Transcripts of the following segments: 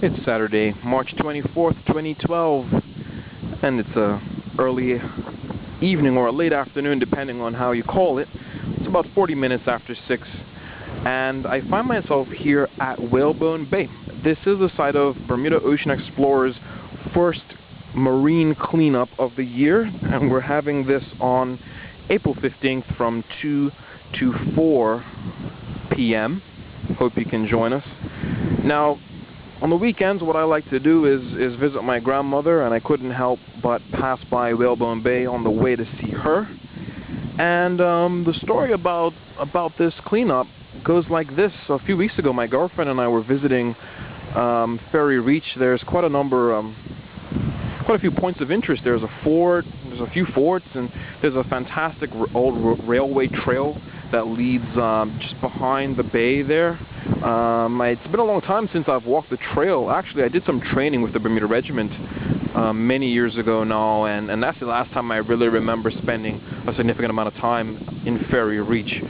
It's Saturday, March 24th, 2012, and it's a early evening or a late afternoon, depending on how you call it. It's about 40 minutes after 6, and I find myself here at WhaleBone Bay. This is the site of Bermuda Ocean Explorer's first marine cleanup of the year, and we're having this on April 15th from 2 to 4 p.m. Hope you can join us. Now, on the weekends, what I like to do is visit my grandmother, and I couldn't help but pass by WhaleBone Bay on the way to see her. And the story about this cleanup goes like this. A few weeks ago, my girlfriend and I were visiting Ferry Reach. There's quite a few points of interest. There's a fort, there's a few forts, and there's a fantastic old railway trail that leads just behind the bay there. It's been a long time since I've walked the trail. Actually, I did some training with the Bermuda Regiment many years ago now, and that's the last time I really remember spending a significant amount of time in Ferry Reach.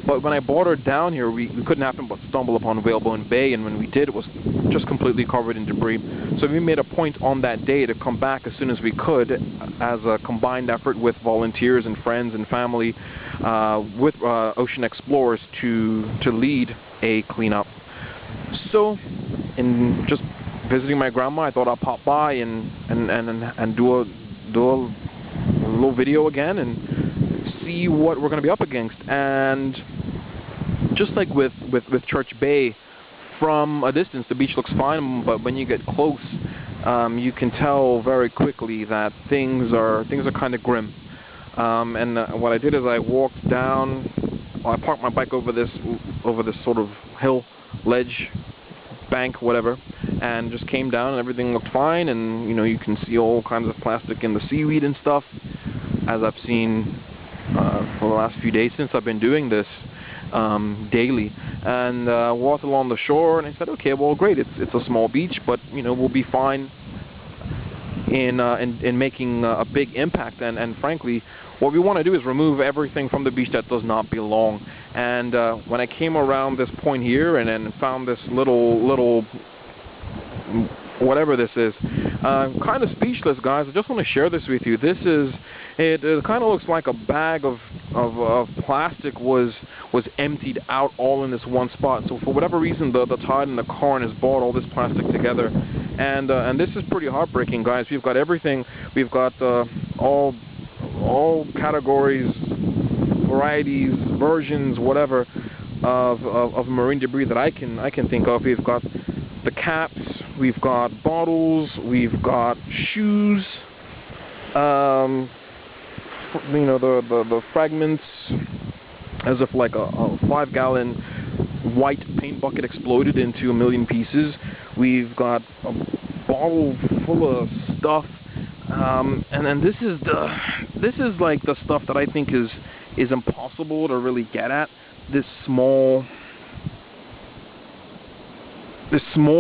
But when I boarded down here, we couldn't happen but stumble upon WhaleBone Bay, and when we did, it was just completely covered in debris. So we made a point on that day to come back as soon as we could as a combined effort with volunteers and friends and family with Ocean Explorers to lead a cleanup. So, in just visiting my grandma, I thought I'd pop by and do a little video again and see what we're going to be up against. And just like with Church Bay, from a distance the beach looks fine, but when you get close, you can tell very quickly that things are kind of grim. What I did is I walked down. I parked my bike over this sort of hill, ledge, bank, whatever, and just came down, and everything looked fine. And you can see all kinds of plastic in the seaweed and stuff, as I've seen for the last few days since I've been doing this daily. And walked along the shore, and I said, okay, well, great. It's a small beach, but we'll be fine in making a big impact. And frankly, what we want to do is remove everything from the beach that does not belong. And when I came around this point here and then found this little whatever this is, kind of speechless, guys. I just want to share this with you. It kind of looks like a bag of plastic was emptied out all in this one spot. So for whatever reason, the tide and the current has brought all this plastic together, and this is pretty heartbreaking, guys. We've got everything. We've got all categories, varieties, versions, whatever of marine debris that I can think of. We've got the caps, we've got bottles, we've got shoes, the fragments, as if like a 5-gallon white paint bucket exploded into a million pieces. We've got a bottle full of stuff, and then this is like the stuff that I think is impossible to really get at. This small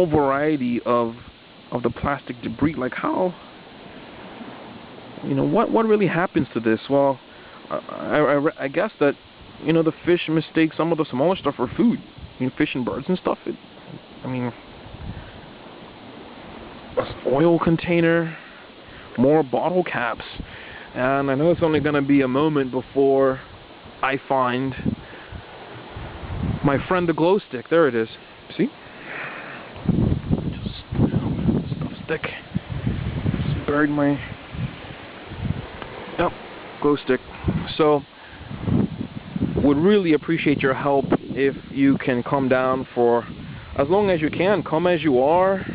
variety of the plastic debris. Like, how, what really happens to this? Well, I guess that the fish mistake some of the smaller stuff for food. Fish and birds and stuff. An oil container, more bottle caps, and I know it's only going to be a moment before I find my friend the glow stick. There it is. See? Stuff stick. Just buried my glow stick. So, would really appreciate your help if you can come down for as long as you can. Come as you are.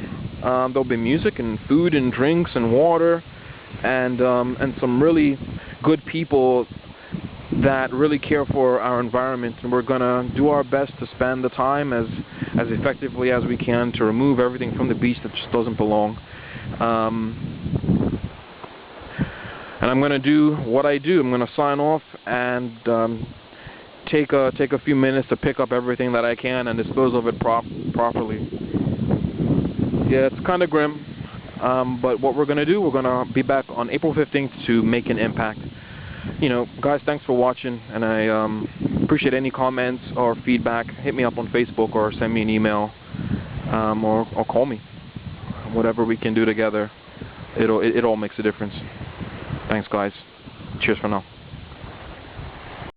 There'll be music and food and drinks and water, and some really good people that really care for our environment, and we're gonna do our best to spend the time as effectively as we can to remove everything from the beach that just doesn't belong. And I'm gonna do what I do. I'm gonna sign off and take a few minutes to pick up everything that I can and dispose of it properly. Yeah, it's kind of grim, but what we're gonna do, we're gonna be back on April 15th to make an impact. Guys, thanks for watching, and I Appreciate any comments or feedback. Hit me up on Facebook or send me an email, or call me. Whatever we can do together, it all makes a difference. Thanks, guys. Cheers for now.